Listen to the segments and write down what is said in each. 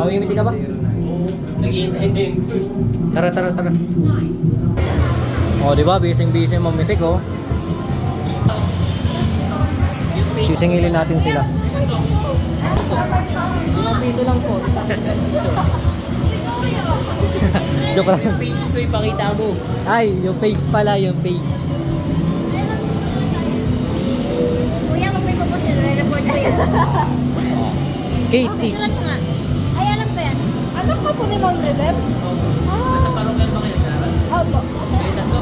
Mamimiti ka ba? Nag-iintay din. Tara, tara, tara. O, di ba? Busy-busy mamitik, oh. Sisingilin natin sila. Dito lang po. Joke lang. Yung page ko ipakita mo. Ay, yung page pala, yung page. Kuya, magpipapos yun. Re-report ko yun. Skating. Sulat ko nga. Ay, alam ko yan. Anak ka po ni Mount Redem? Nasa parokyan ba kayo nag-aaral? Opo. Kayo tatlo?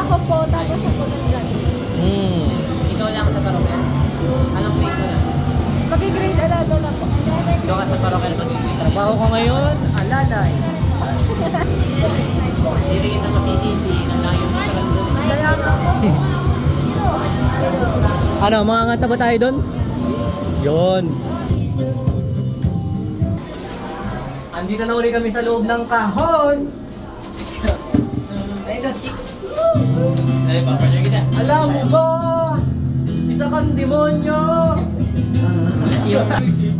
Ako po. Tapos ako nag-graduate. Ikaw lang sa parokyan? Anong grade mo na? Mag-grade 11 na po. Ikaw ka sa parokyan mag-grade. Trabaho ko ngayon, alalay. Hindi kita matitisi. Ang layo mo sa doon. Kaya ako. Ano, mga ngata ba tayo doon? Yun. Andito na uli kami sa loob ng kahon. Ay, no, chicks. Ay, papanyo kita. Alam mo ba? Isa kang demonyo. Yung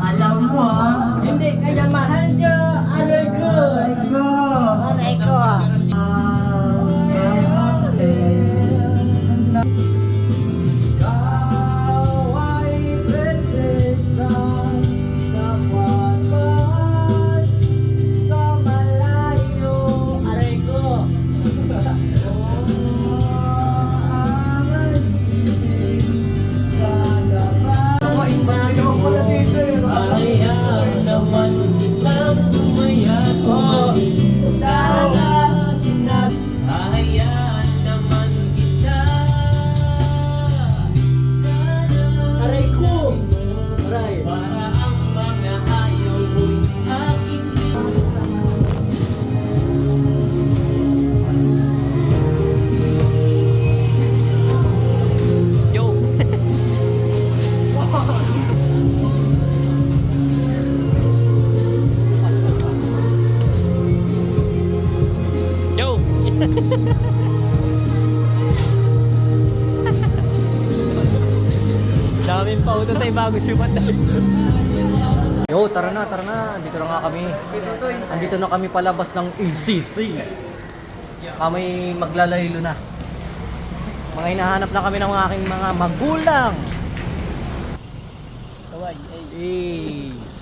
Alam mo ha? Hindi kaya mahal niya. Aray ko. Aray ko. ayaw naman kitang sumaya't umalis. Sana sinabi, hayaan naman kita. Sana Aray ko. Aray. para ang mga ayaw mo'y aking Yo! Yo! Daming pauto tayo bago sibat tayo. Yo, tara na, tara na. Andito na nga kami. Andito na kami palabas ng ACC. Kami maglalaylo na. Mga hinahanap na kami ng aking mga magulang. Kaway, ay. Eh.